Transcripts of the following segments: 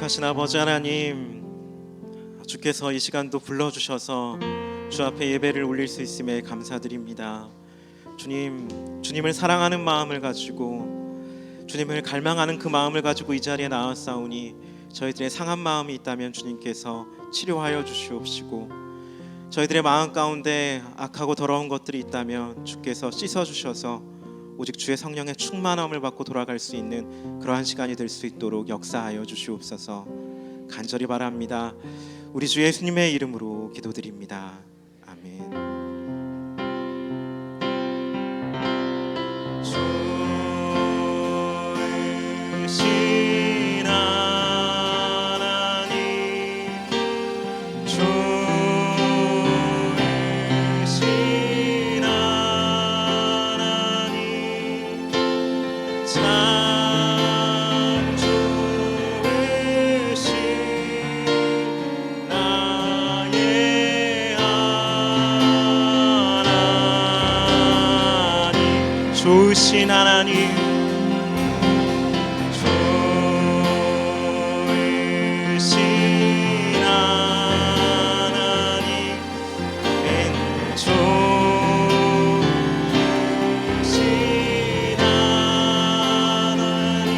거룩하신 아버지 하나님, 주께서 이 시간도 불러주셔서 주 앞에 예배를 올릴 수 있음에 감사드립니다. 주님, 주님을 사랑하는 마음을 가지고, 주님을 갈망하는 그 마음을 가지고 이 자리에 나왔사오니 저희들의 상한 마음이 있다면 주님께서 치료하여 주시옵시고, 저희들의 마음 가운데 악하고 더러운 것들이 있다면 주께서 씻어주셔서 오직 주의 성령의 충만함을 받고 돌아갈 수 있는 그러한 시간이 될 수 있도록 역사하여 주시옵소서. 간절히 바랍니다. 우리 주 예수님의 이름으로 기도드립니다. 아멘. 주이신 하나님, 주이신 하나님, 참 주이신 나의 하나님,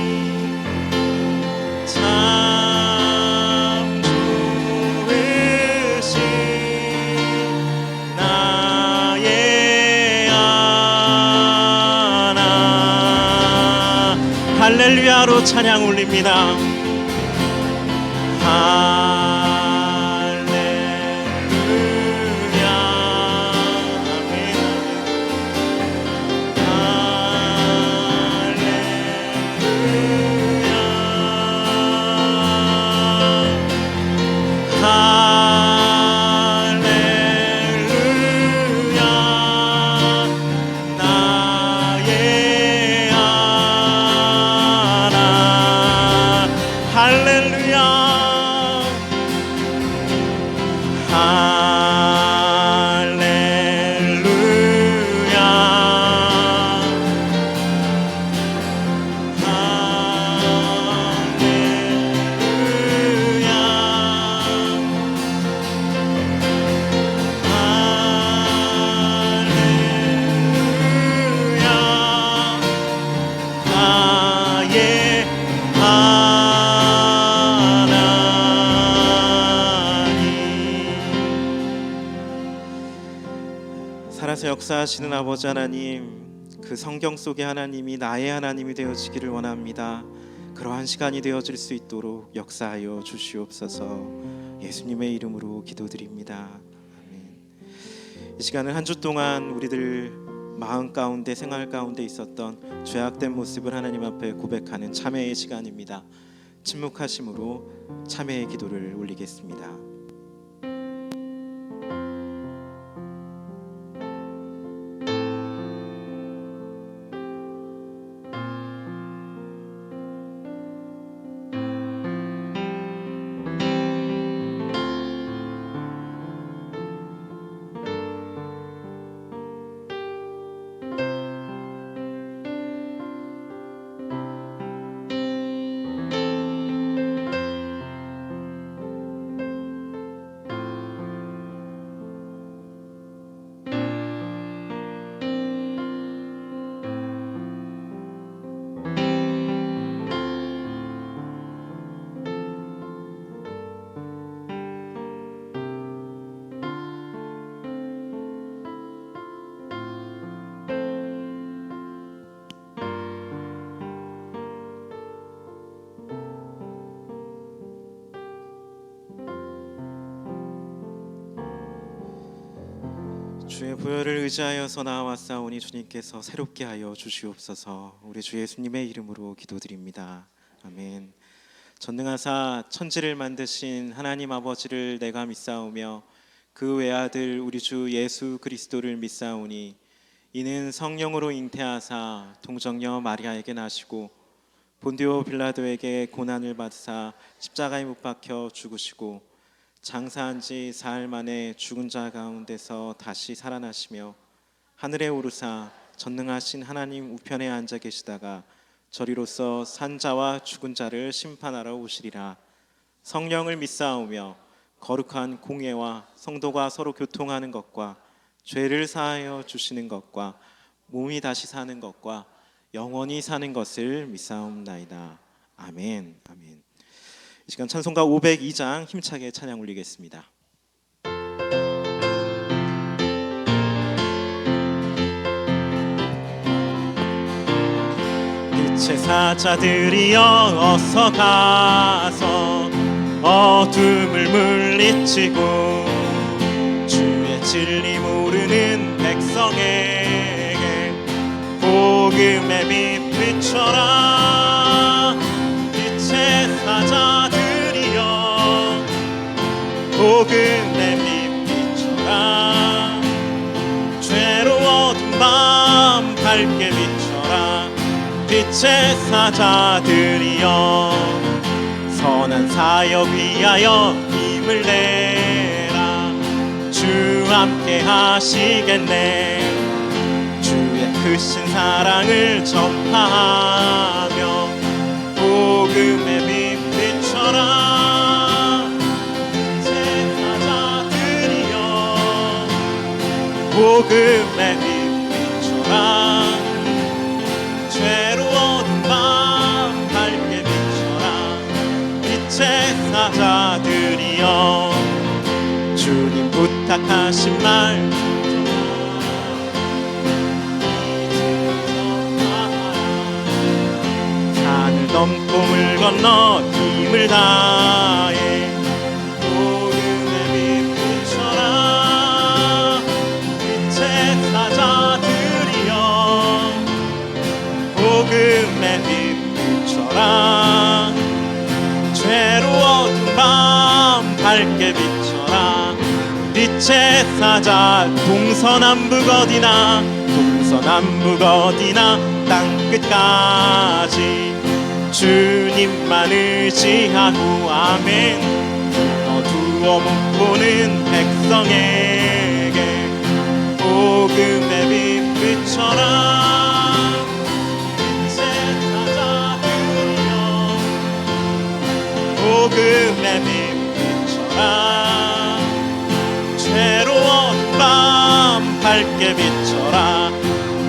좋으신 하나님, 할렐루야로 찬양 올립니다. 할렐루야. 아멘. 살아서 역사하시는 아버지 하나님, 그 성경 속의 하나님이 나의 하나님이 되어지기를 원합니다. 그러한 시간이 되어질 수 있도록 역사하여 주시옵소서. 예수님의 이름으로 기도드립니다. 아멘. 이 시간은 한 주 동안 우리들 마음 가운데 생활 가운데 있었던 죄악된 모습을 하나님 앞에 고백하는 참회의 시간입니다. 침묵하심으로 참회의 기도를 올리겠습니다. 주의 보혈을 의지하여서 나아왔사오니 주님께서 새롭게 하여 주시옵소서. 우리 주 예수님의 이름으로 기도드립니다. 아멘. 전능하사 천지를 만드신 하나님 아버지를 내가 믿사오며 그 외아들 우리 주 예수 그리스도를 믿사오니 이는 성령으로 잉태하사 동정녀 마리아에게 나시고 본디오 빌라도에게 고난을 받으사 십자가에 못 박혀 죽으시고 장사한 지 사흘 만에 죽은 자 가운데서 다시 살아나시며 하늘에 오르사 전능하신 하나님 우편에 앉아 계시다가 저리로서 산 자와 죽은 자를 심판하러 오시리라. 성령을 믿사오며 거룩한 공예와 성도가 서로 교통하는 것과 죄를 사하여 주시는 것과 몸이 다시 사는 것과 영원히 사는 것을 믿사옵나이다. 아멘. 아멘. 이 시간 찬송가 502장 힘차게 찬양 올리겠습니다. 빛의 사자들이여 어서 가서 어둠을 물리치고 주의 진리 모르는 백성에게 복음의 빛 비춰라. 빛의 사자들이여 복음의 빛 비춰라. 죄로 어두운 밤 밝게 비춰라. 빛의 사자들이여 선한 사역 위하여 힘을 내라. 주 함께 하시겠네. 주의 크신 사랑을 전파하며 복음의 빛 비춰라. 빛의 사자들이여 복음의 빛 비춰라. 죄로 어두운 밤 밝게 비춰라. 빛의 사자들이여 주님 부탁하신 말 산을 넘고 물 건너 힘을 다해 복음의 빛 비춰라. 빛의 사자들이여 복음의 빛 비춰라. 죄로 어두운 밤 밝게 비춰라. 빛의 사자 동서남북 어디나 동서남북 어디나 땅끝까지 주님만 의지하고 아멘. 어두워 못 보는 백성에게 복음의 빛 비춰라. 빛의 사자들이여 복음의 빛 비춰라. 죄로 어두운 밤 밝게 비춰라.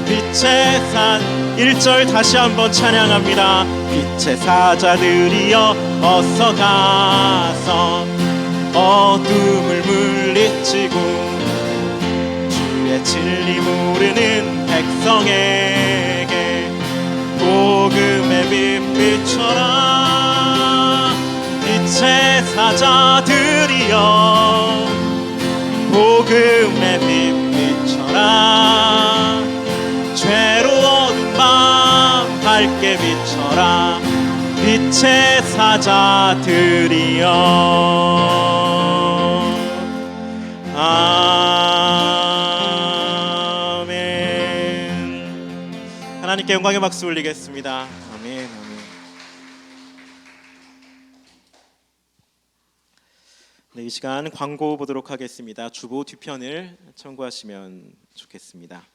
빛의 산 1절 다시 한번 찬양합니다. 빛의 사자들이여 어서 가서 어둠을 물리치고 주의 진리 모르는 백성에게 복음의 빛 비춰라. 빛의 사자들이여 복음의 빛 비춰라. 죄로 어두운 밤 밝게 비춰라. 빛의 사자들이여 아멘. 하나님께 영광의 박수 올리겠습니다. 아멘. 아멘. 네, 이 시간 광고 보도록 하겠습니다. 주보 뒤편을 참고하시면 좋겠습니다.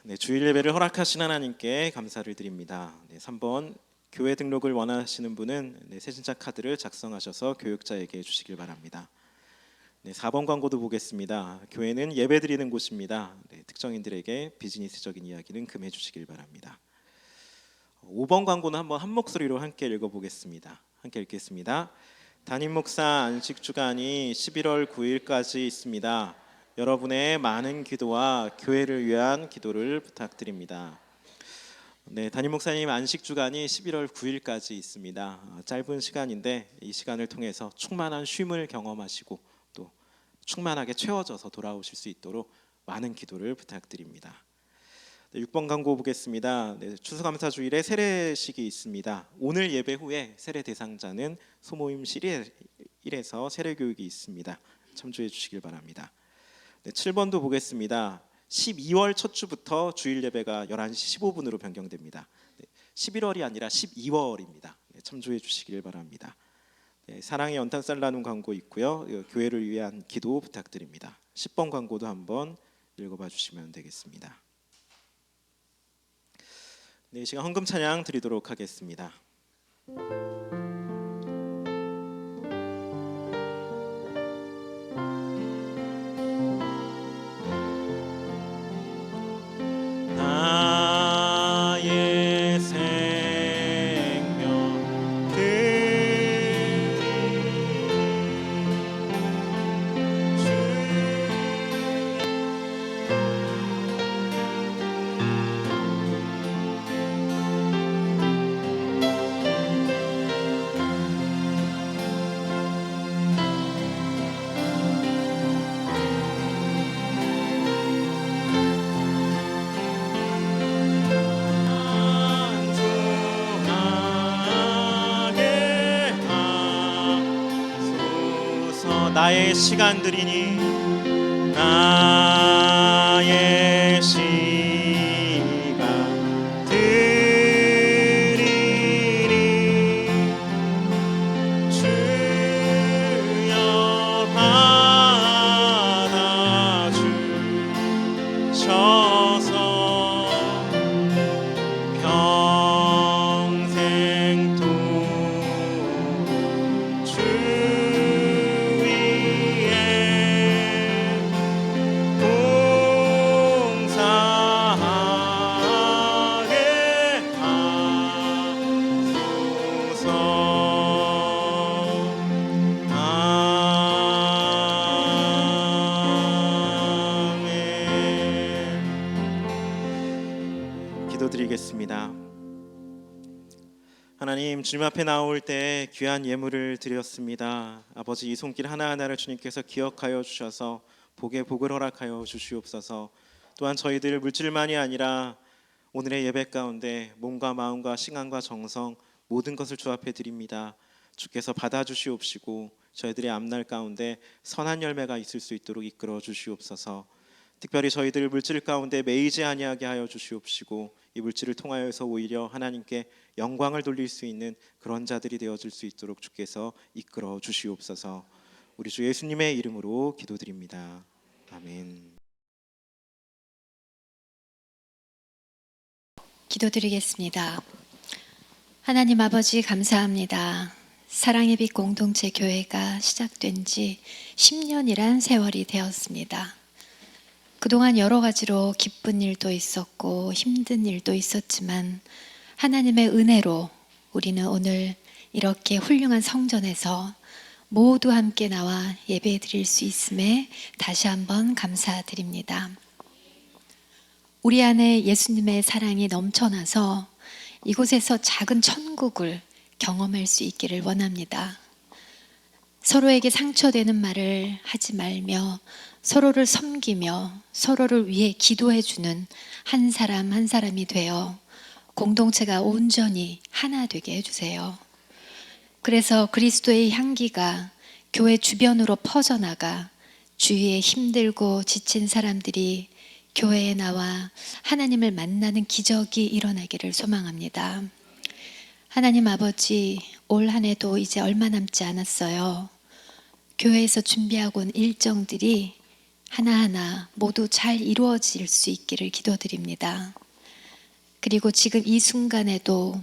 네, 주일 예배를 허락하신 하나님께 감사를 드립니다. 네, 3번 교회 등록을 원하시는 분은 새신자 카드를 작성하셔서 교육자에게 주시길 바랍니다. 네, 4번 광고도 보겠습니다. 교회는 예배 드리는 곳입니다. 네, 특정인들에게 비즈니스적인 이야기는 금해 주시길 바랍니다. 5번 광고는 한번 한 목소리로 함께 읽어보겠습니다. 함께 읽겠습니다. 담임 목사 안식 주간이 11월 9일까지 있습니다. 여러분의 많은 기도와 교회를 위한 기도를 부탁드립니다. 네, 담임 목사님 안식 주간이 11월 9일까지 있습니다. 짧은 시간인데 이 시간을 통해서 충만한 쉼을 경험하시고 또 충만하게 채워져서 돌아오실 수 있도록 많은 기도를 부탁드립니다. 네, 6번 광고 보겠습니다. 네, 추수감사주일에 세례식이 있습니다. 오늘 예배 후에 세례 대상자는 소모임실 1에서 세례교육이 있습니다. 참조해 주시길 바랍니다. 네, 7번도 보겠습니다. 12월 첫 주부터 주일 예배가 11시 15분으로 변경됩니다. 네, 11월이 아니라 12월입니다. 네, 참조해 주시길 바랍니다. 네, 사랑의 연탄살 나눔 광고 있고요. 교회를 위한 기도 부탁드립니다. 10번 광고도 한번 읽어봐 주시면 되겠습니다. 네, 이 시간 헌금 찬양 드리도록 하겠습니다. 나의 시간들이니 나의 시간들이니 주여 받아주셔서 평생 또 주 위에 봉사하게 하소서. 아멘. 기도드리겠습니다. 하나님, 주님 앞에 나올 때 귀한 예물을 드렸습니다. 아버지, 이 손길 하나하나를 주님께서 기억하여 주셔서 복에 복을 허락하여 주시옵소서. 또한 저희들 물질만이 아니라 오늘의 예배 가운데 몸과 마음과 시간과 정성 모든 것을 주 앞에 드립니다. 주께서 받아주시옵시고 저희들의 앞날 가운데 선한 열매가 있을 수 있도록 이끌어 주시옵소서. 특별히 저희들 물질 가운데 매이지 아니하게 하여 주시옵시고 이 물질을 통하여서 오히려 하나님께 영광을 돌릴 수 있는 그런 자들이 되어줄 수 있도록 주께서 이끌어 주시옵소서. 우리 주 예수님의 이름으로 기도드립니다. 아멘. 기도드리겠습니다. 하나님 아버지, 감사합니다. 사랑의 빛 공동체 교회가 시작된 지 10년이란 세월이 되었습니다. 그동안 여러 가지로 기쁜 일도 있었고 힘든 일도 있었지만 하나님의 은혜로 우리는 오늘 이렇게 훌륭한 성전에서 모두 함께 나와 예배 드릴 수 있음에 다시 한번 감사드립니다. 우리 안에 예수님의 사랑이 넘쳐나서 이곳에서 작은 천국을 경험할 수 있기를 원합니다. 서로에게 상처되는 말을 하지 말며 서로를 섬기며 서로를 위해 기도해주는 한 사람 한 사람이 되어 공동체가 온전히 하나 되게 해주세요. 그래서 그리스도의 향기가 교회 주변으로 퍼져나가 주위에 힘들고 지친 사람들이 교회에 나와 하나님을 만나는 기적이 일어나기를 소망합니다. 하나님 아버지, 올 한 해도 이제 얼마 남지 않았어요. 교회에서 준비하고 온 일정들이 하나하나 모두 잘 이루어질 수 있기를 기도드립니다. 그리고 지금 이 순간에도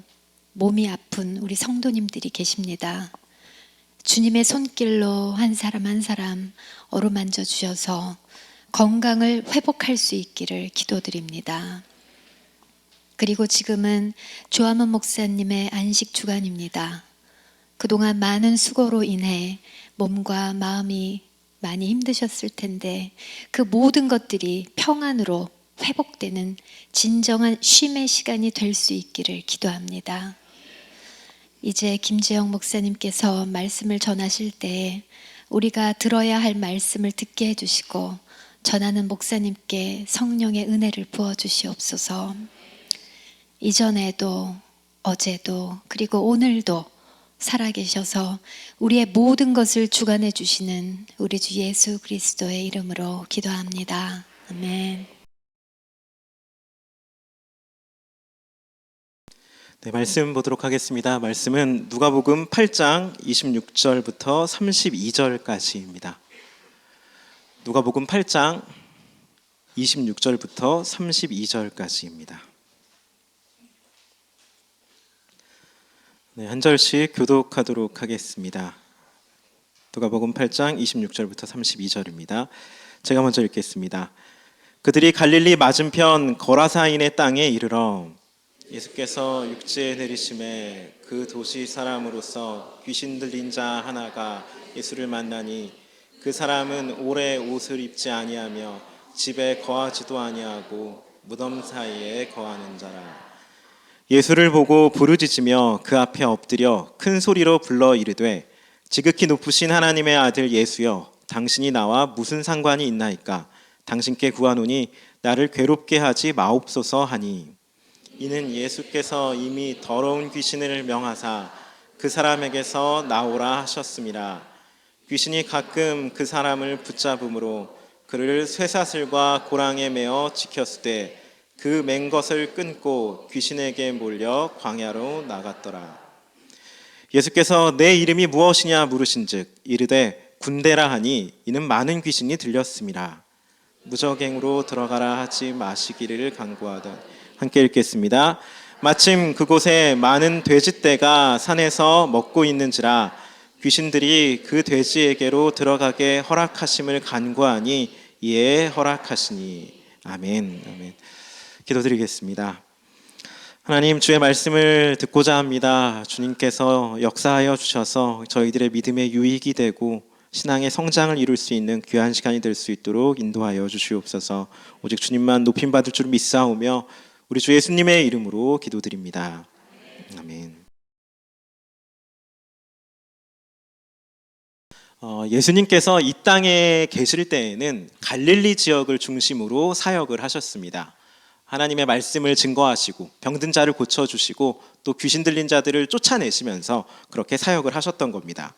몸이 아픈 우리 성도님들이 계십니다. 주님의 손길로 한 사람 한 사람 어루만져 주셔서 건강을 회복할 수 있기를 기도드립니다. 그리고 지금은 조아문 목사님의 안식 주간입니다. 그동안 많은 수고로 인해 몸과 마음이 많이 힘드셨을 텐데 그 모든 것들이 평안으로 회복되는 진정한 쉼의 시간이 될 수 있기를 기도합니다. 이제 김재영 목사님께서 말씀을 전하실 때 우리가 들어야 할 말씀을 듣게 해주시고 전하는 목사님께 성령의 은혜를 부어주시옵소서. 이전에도 어제도 그리고 오늘도 살아계셔서 우리의 모든 것을 주관해 주시는 우리 주 예수 그리스도의 이름으로 기도합니다. 아멘. 네, 말씀 보도록 하겠습니다. 말씀은 누가복음 8장 26절부터 32절까지입니다. 누가복음 8장 26절부터 32절까지입니다. 네, 한 절씩 교독하도록 하겠습니다. 누가복음 8장 26절부터 32절입니다. 제가 먼저 읽겠습니다. 그들이 갈릴리 맞은편 거라사인의 땅에 이르러 예수께서 육지에 내리심에 그 도시 사람으로서 귀신 들린 자 하나가 예수를 만나니 그 사람은 오래 옷을 입지 아니하며 집에 거하지도 아니하고 무덤 사이에 거하는 자라. 예수를 보고 부르짖으며 그 앞에 엎드려 큰 소리로 불러 이르되 지극히 높으신 하나님의 아들 예수여, 당신이 나와 무슨 상관이 있나이까? 당신께 구하노니 나를 괴롭게 하지 마옵소서 하니, 이는 예수께서 이미 더러운 귀신을 명하사 그 사람에게서 나오라 하셨습니다. 귀신이 가끔 그 사람을 붙잡음으로 그를 쇠사슬과 고랑에 매어 지켰을 때 그 맨 것을 끊고 귀신에게 몰려 광야로 나갔더라. 예수께서 내 이름이 무엇이냐 물으신즉 이르되 군대라 하니 이는 많은 귀신이 들렸음이라. 무적행으로 들어가라 하지 마시기를 간구하던. 함께 읽겠습니다. 마침 그곳에 많은 돼지떼가 산에서 먹고 있는지라 귀신들이 그 돼지에게로 들어가게 허락하심을 간구하니 이에 허락하시니. 아멘. 아멘. 기도드리겠습니다. 하나님, 주의 말씀을 듣고자 합니다. 주님께서 역사하여 주셔서 저희들의 믿음의 유익이 되고 신앙의 성장을 이룰 수 있는 귀한 시간이 될 수 있도록 인도하여 주시옵소서. 오직 주님만 높임받을 줄 믿사오며 우리 주 예수님의 이름으로 기도드립니다. 아멘. 예수님께서 이 땅에 계실 때에는 갈릴리 지역을 중심으로 사역을 하셨습니다. 하나님의 말씀을 증거하시고 병든 자를 고쳐주시고 또 귀신 들린 자들을 쫓아내시면서 그렇게 사역을 하셨던 겁니다.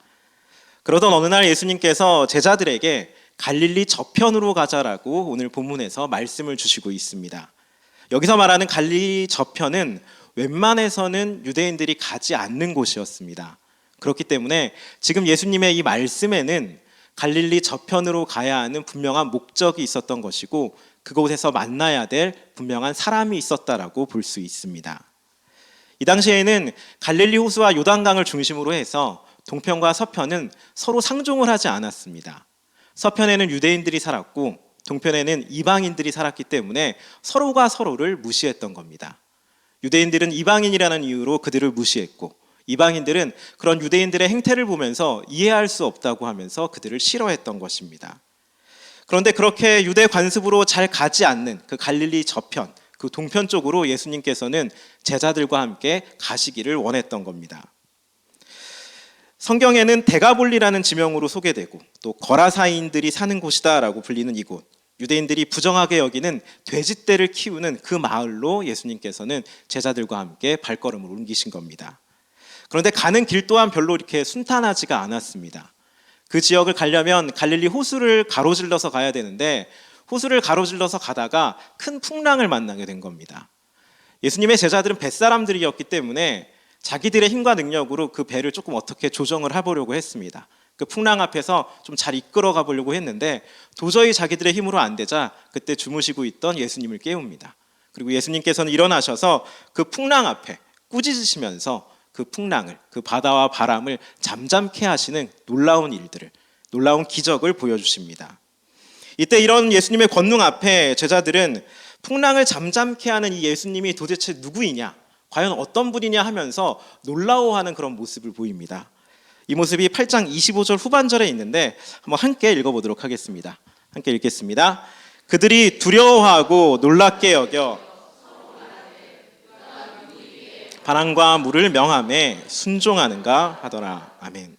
그러던 어느 날 예수님께서 제자들에게 갈릴리 저편으로 가자라고 오늘 본문에서 말씀을 주시고 있습니다. 여기서 말하는 갈릴리 저편은 웬만해서는 유대인들이 가지 않는 곳이었습니다. 그렇기 때문에 지금 예수님의 이 말씀에는 갈릴리 저편으로 가야 하는 분명한 목적이 있었던 것이고 그곳에서 만나야 될 분명한 사람이 있었다라고 볼 수 있습니다. 이 당시에는 갈릴리 호수와 요단강을 중심으로 해서 동편과 서편은 서로 상종을 하지 않았습니다. 서편에는 유대인들이 살았고 동편에는 이방인들이 살았기 때문에 서로가 서로를 무시했던 겁니다. 유대인들은 이방인이라는 이유로 그들을 무시했고 이방인들은 그런 유대인들의 행태를 보면서 이해할 수 없다고 하면서 그들을 싫어했던 것입니다. 그런데 그렇게 유대 관습으로 잘 가지 않는 그 갈릴리 저편, 그 동편 쪽으로 예수님께서는 제자들과 함께 가시기를 원했던 겁니다. 성경에는 데가볼리라는 지명으로 소개되고 또 거라사인들이 사는 곳이다라고 불리는 이곳, 유대인들이 부정하게 여기는 돼지떼를 키우는 그 마을로 예수님께서는 제자들과 함께 발걸음을 옮기신 겁니다. 그런데 가는 길 또한 별로 이렇게 순탄하지가 않았습니다. 그 지역을 가려면 갈릴리 호수를 가로질러서 가야 되는데 호수를 가로질러서 가다가 큰 풍랑을 만나게 된 겁니다. 예수님의 제자들은 뱃사람들이었기 때문에 자기들의 힘과 능력으로 그 배를 조금 어떻게 조정을 해보려고 했습니다. 그 풍랑 앞에서 좀 잘 이끌어 가보려고 했는데 도저히 자기들의 힘으로 안 되자 그때 주무시고 있던 예수님을 깨웁니다. 그리고 예수님께서는 일어나셔서 그 풍랑 앞에 꾸짖으시면서 그 풍랑을, 그 바다와 바람을 잠잠케 하시는 놀라운 일들을, 놀라운 기적을 보여주십니다. 이때 이런 예수님의 권능 앞에 제자들은 풍랑을 잠잠케 하는 이 예수님이 도대체 누구이냐, 과연 어떤 분이냐 하면서 놀라워하는 그런 모습을 보입니다. 이 모습이 8장 25절 후반절에 있는데 한번 함께 읽어보도록 하겠습니다. 함께 읽겠습니다. 그들이 두려워하고 놀랍게 여겨 바람과 물을 명함에 순종하는가 하더라. 아멘.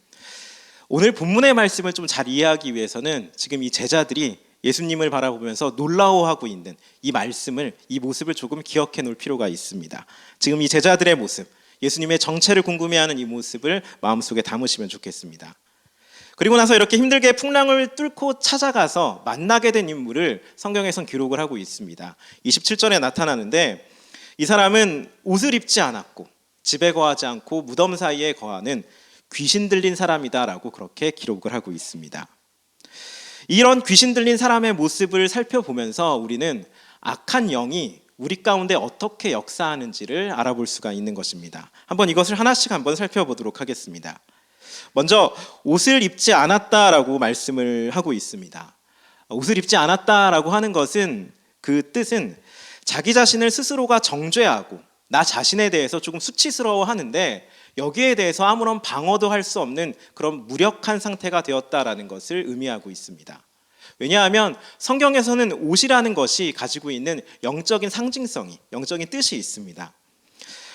오늘 본문의 말씀을 좀 잘 이해하기 위해서는 지금 이 제자들이 예수님을 바라보면서 놀라워하고 있는 이 말씀을, 이 모습을 조금 기억해 놓을 필요가 있습니다. 지금 이 제자들의 모습, 예수님의 정체를 궁금해하는 이 모습을 마음속에 담으시면 좋겠습니다. 그리고 나서 이렇게 힘들게 풍랑을 뚫고 찾아가서 만나게 된 인물을 성경에선 기록을 하고 있습니다. 27절에 나타나는데 이 사람은 옷을 입지 않았고 집에 거하지 않고 무덤 사이에 거하는 귀신 들린 사람이다라고 그렇게 기록을 하고 있습니다. 이런 귀신 들린 사람의 모습을 살펴보면서 우리는 악한 영이 우리 가운데 어떻게 역사하는지를 알아볼 수가 있는 것입니다. 한번 이것을 하나씩 한번 살펴보도록 하겠습니다. 먼저 옷을 입지 않았다라고 말씀을 하고 있습니다. 옷을 입지 않았다라고 하는 것은 그 뜻은 자기 자신을 스스로가 정죄하고 나 자신에 대해서 조금 수치스러워하는데 여기에 대해서 아무런 방어도 할 수 없는 그런 무력한 상태가 되었다라는 것을 의미하고 있습니다. 왜냐하면 성경에서는 옷이라는 것이 가지고 있는 영적인 상징성이, 영적인 뜻이 있습니다.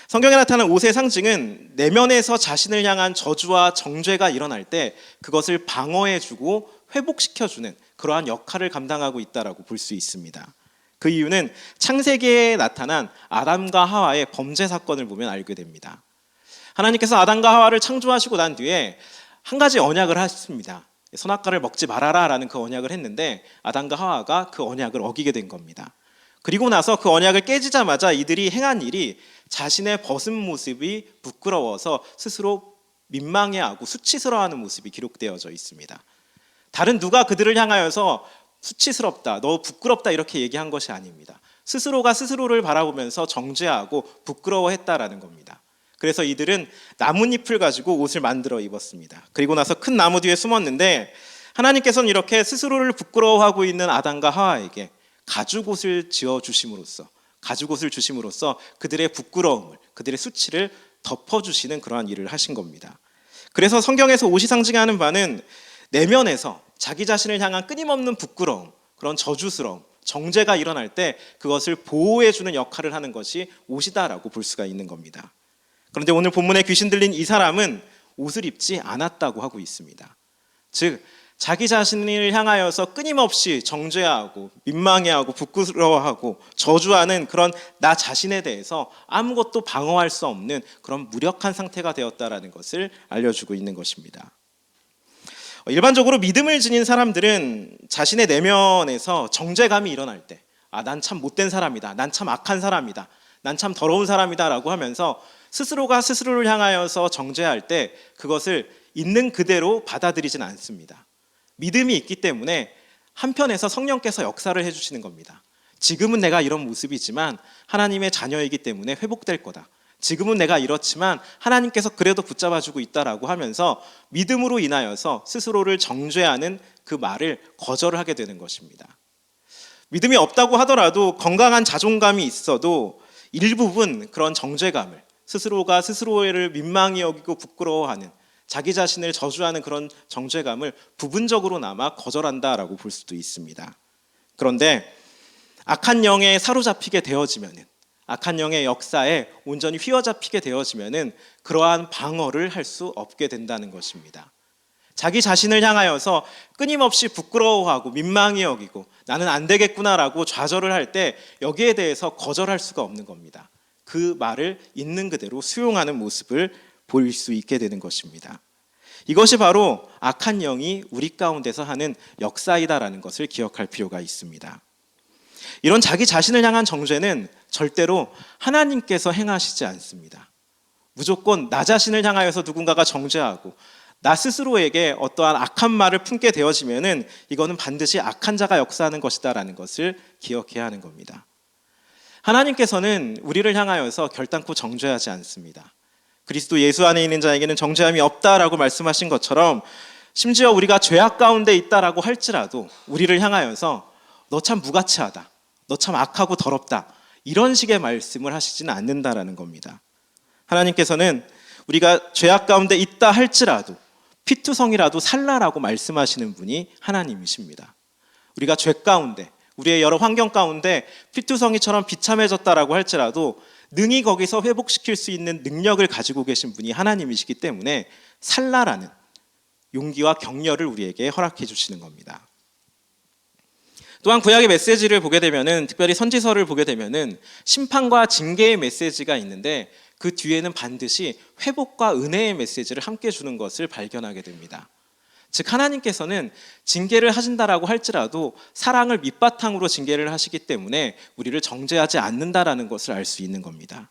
성경에 나타난 옷의 상징은 내면에서 자신을 향한 저주와 정죄가 일어날 때 그것을 방어해주고 회복시켜주는 그러한 역할을 감당하고 있다라고 볼 수 있습니다. 그 이유는 창세기에 나타난 아담과 하와의 범죄 사건을 보면 알게 됩니다. 하나님께서 아담과 하와를 창조하시고 난 뒤에 한 가지 언약을 하셨습니다. 선악과를 먹지 말아라라는 그 언약을 했는데 아담과 하와가 그 언약을 어기게 된 겁니다. 그리고 나서 그 언약을 깨지자마자 이들이 행한 일이 자신의 벗은 모습이 부끄러워서 스스로 민망해하고 수치스러워하는 모습이 기록되어져 있습니다. 다른 누가 그들을 향하여서 수치스럽다, 너 부끄럽다 이렇게 얘기한 것이 아닙니다. 스스로가 스스로를 바라보면서 정죄하고 부끄러워했다라는 겁니다. 그래서 이들은 나뭇잎을 가지고 옷을 만들어 입었습니다. 그리고 나서 큰 나무 뒤에 숨었는데 하나님께서는 이렇게 스스로를 부끄러워하고 있는 아담과 하와에게 가죽옷을 주심으로써 그들의 부끄러움을, 그들의 수치를 덮어주시는 그러한 일을 하신 겁니다. 그래서 성경에서 옷이 상징하는 바는 내면에서 자기 자신을 향한 끊임없는 부끄러움, 그런 저주스러움, 정죄가 일어날 때 그것을 보호해주는 역할을 하는 것이 옷이다라고 볼 수가 있는 겁니다. 그런데 오늘 본문에 귀신 들린 이 사람은 옷을 입지 않았다고 하고 있습니다. 즉 자기 자신을 향하여서 끊임없이 정죄하고 민망해하고 부끄러워하고 저주하는 그런 나 자신에 대해서 아무것도 방어할 수 없는 그런 무력한 상태가 되었다라는 것을 알려주고 있는 것입니다. 일반적으로 믿음을 지닌 사람들은 자신의 내면에서 정죄감이 일어날 때 난 참 못된 사람이다, 난 참 악한 사람이다, 난 참 더러운 사람이다 라고 하면서 스스로가 스스로를 향하여서 정죄할 때 그것을 있는 그대로 받아들이진 않습니다. 믿음이 있기 때문에 한편에서 성령께서 역사를 해주시는 겁니다. 지금은 내가 이런 모습이지만 하나님의 자녀이기 때문에 회복될 거다. 지금은 내가 이렇지만 하나님께서 그래도 붙잡아주고 있다라고 하면서 믿음으로 인하여서 스스로를 정죄하는 그 말을 거절을 하게 되는 것입니다. 믿음이 없다고 하더라도 건강한 자존감이 있어도 일부분 그런 정죄감을, 스스로가 스스로를 민망히 여기고 부끄러워하는, 자기 자신을 저주하는 그런 정죄감을 부분적으로나마 거절한다라고 볼 수도 있습니다. 그런데 악한 영에 사로잡히게 되어지면은, 악한 영의 역사에 온전히 휘어잡히게 되어지면은 그러한 방어를 할 수 없게 된다는 것입니다. 자기 자신을 향하여서 끊임없이 부끄러워하고 민망히 여기고 나는 안 되겠구나라고 좌절을 할 때 여기에 대해서 거절할 수가 없는 겁니다. 그 말을 있는 그대로 수용하는 모습을 보일 수 있게 되는 것입니다. 이것이 바로 악한 영이 우리 가운데서 하는 역사이다라는 것을 기억할 필요가 있습니다. 이런 자기 자신을 향한 정죄는 절대로 하나님께서 행하시지 않습니다. 무조건 나 자신을 향하여서 누군가가 정죄하고 나 스스로에게 어떠한 악한 말을 품게 되어지면은 이거는 반드시 악한 자가 역사하는 것이다라는 것을 기억해야 하는 겁니다. 하나님께서는 우리를 향하여서 결단코 정죄하지 않습니다. 그리스도 예수 안에 있는 자에게는 정죄함이 없다라고 말씀하신 것처럼 심지어 우리가 죄악 가운데 있다라고 할지라도 우리를 향하여서 너 참 무가치하다, 너 참 악하고 더럽다, 이런 식의 말씀을 하시지는 않는다라는 겁니다. 하나님께서는 우리가 죄악 가운데 있다 할지라도 피투성이라도 살라라고 말씀하시는 분이 하나님이십니다. 우리가 죄 가운데, 우리의 여러 환경 가운데 피투성이처럼 비참해졌다라고 할지라도 능히 거기서 회복시킬 수 있는 능력을 가지고 계신 분이 하나님이시기 때문에 살라라는 용기와 격려를 우리에게 허락해 주시는 겁니다. 또한 구약의 메시지를 보게 되면은, 특별히 선지서를 보게 되면은 심판과 징계의 메시지가 있는데 그 뒤에는 반드시 회복과 은혜의 메시지를 함께 주는 것을 발견하게 됩니다. 즉 하나님께서는 징계를 하신다라고 할지라도 사랑을 밑바탕으로 징계를 하시기 때문에 우리를 정죄하지 않는다라는 것을 알 수 있는 겁니다.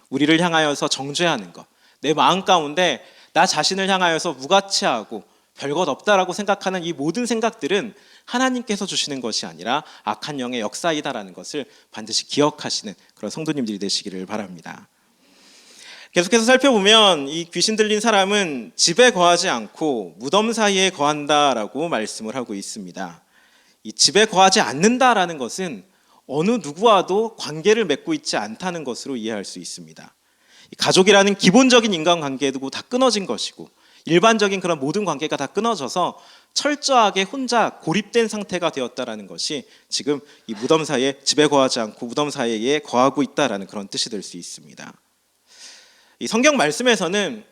우리를 향하여서 정죄하는 것, 내 마음 가운데 나 자신을 향하여서 무가치하고 별것 없다라고 생각하는 이 모든 생각들은 하나님께서 주시는 것이 아니라 악한 영의 역사이다라는 것을 반드시 기억하시는 그런 성도님들이 되시기를 바랍니다. 계속해서 살펴보면 이 귀신 들린 사람은 집에 거하지 않고 무덤 사이에 거한다라고 말씀을 하고 있습니다. 이 집에 거하지 않는다라는 것은 어느 누구와도 관계를 맺고 있지 않다는 것으로 이해할 수 있습니다. 가족이라는 기본적인 인간관계도 다 끊어진 것이고 일반적인 그런 모든 관계가 다 끊어져서 철저하게 혼자 고립된 상태가 되었다라는 것이 지금 이 무덤 사이에, 집에 거하지 않고 무덤 사이에 거하고 있다라는 그런 뜻이 될 수 있습니다. 이 성경 말씀에서는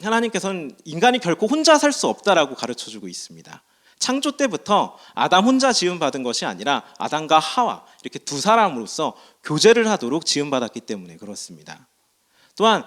하나님께서는 인간이 결코 혼자 살 수 없다라고 가르쳐주고 있습니다. 창조 때부터 아담 혼자 지음받은 것이 아니라 아담과 하와 이렇게 두 사람으로서 교제를 하도록 지음받았기 때문에 그렇습니다. 또한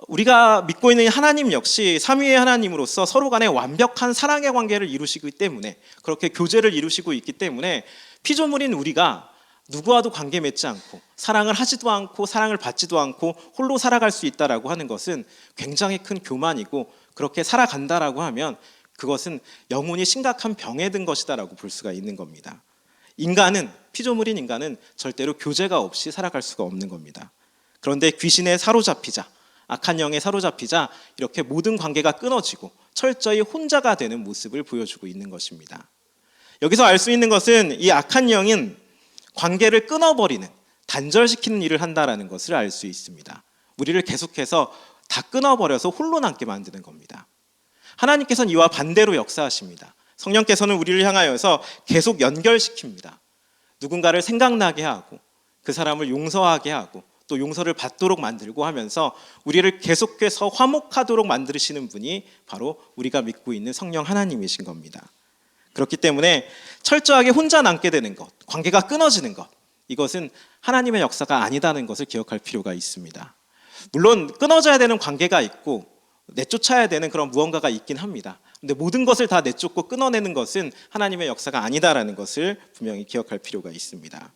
우리가 믿고 있는 하나님 역시 삼위의 하나님으로서 서로 간에 완벽한 사랑의 관계를 이루시기 때문에, 그렇게 교제를 이루시고 있기 때문에 피조물인 우리가 누구와도 관계 맺지 않고 사랑을 하지도 않고 사랑을 받지도 않고 홀로 살아갈 수 있다라고 하는 것은 굉장히 큰 교만이고, 그렇게 살아간다라고 하면 그것은 영혼이 심각한 병에 든 것이다라고 볼 수가 있는 겁니다. 인간은, 피조물인 인간은 절대로 교제가 없이 살아갈 수가 없는 겁니다. 그런데 귀신에 사로잡히자, 악한 영에 사로잡히자 이렇게 모든 관계가 끊어지고 철저히 혼자가 되는 모습을 보여주고 있는 것입니다. 여기서 알 수 있는 것은 이 악한 영은 관계를 끊어버리는, 단절시키는 일을 한다라는 것을 알 수 있습니다. 우리를 계속해서 다 끊어버려서 홀로 남게 만드는 겁니다. 하나님께서는 이와 반대로 역사하십니다. 성령께서는 우리를 향하여서 계속 연결시킵니다. 누군가를 생각나게 하고 그 사람을 용서하게 하고 또 용서를 받도록 만들고 하면서 우리를 계속해서 화목하도록 만드시는 분이 바로 우리가 믿고 있는 성령 하나님이신 겁니다. 그렇기 때문에 철저하게 혼자 남게 되는 것, 관계가 끊어지는 것, 이것은 하나님의 역사가 아니다는 것을 기억할 필요가 있습니다. 물론 끊어져야 되는 관계가 있고 내쫓아야 되는 그런 무언가가 있긴 합니다. 근데 모든 것을 다 내쫓고 끊어내는 것은 하나님의 역사가 아니다라는 것을 분명히 기억할 필요가 있습니다.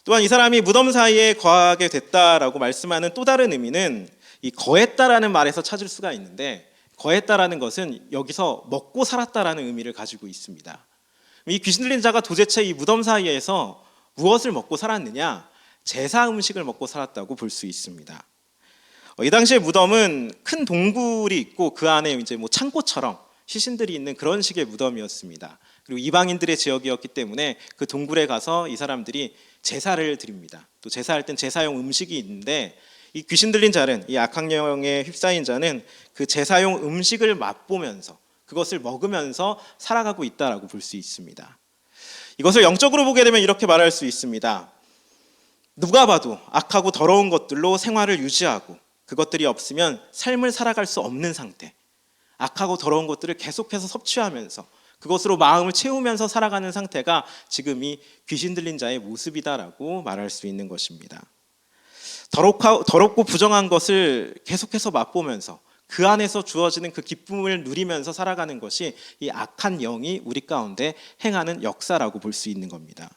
또한 이 사람이 무덤 사이에 거하게 됐다라고 말씀하는 또 다른 의미는 이 거했다라는 말에서 찾을 수가 있는데, 거했다라는 것은 여기서 먹고 살았다라는 의미를 가지고 있습니다. 이 귀신 들린 자가 도대체 이 무덤 사이에서 무엇을 먹고 살았느냐? 제사 음식을 먹고 살았다고 볼 수 있습니다. 이 당시에 무덤은 큰 동굴이 있고 그 안에 이제 뭐 창고처럼 시신들이 있는 그런 식의 무덤이었습니다. 그리고 이방인들의 지역이었기 때문에 그 동굴에 가서 이 사람들이 제사를 드립니다. 또 제사할 땐 제사용 음식이 있는데, 이 귀신 들린 자는, 이 악한 영에 휩싸인 자는 그 제사용 음식을 맛보면서 그것을 먹으면서 살아가고 있다라고 볼 수 있습니다. 이것을 영적으로 보게 되면 이렇게 말할 수 있습니다. 누가 봐도 악하고 더러운 것들로 생활을 유지하고 그것들이 없으면 삶을 살아갈 수 없는 상태, 악하고 더러운 것들을 계속해서 섭취하면서 그것으로 마음을 채우면서 살아가는 상태가 지금 이 귀신 들린 자의 모습이다라고 말할 수 있는 것입니다. 더럽고 부정한 것을 계속해서 맛보면서 그 안에서 주어지는 그 기쁨을 누리면서 살아가는 것이 이 악한 영이 우리 가운데 행하는 역사라고 볼 수 있는 겁니다.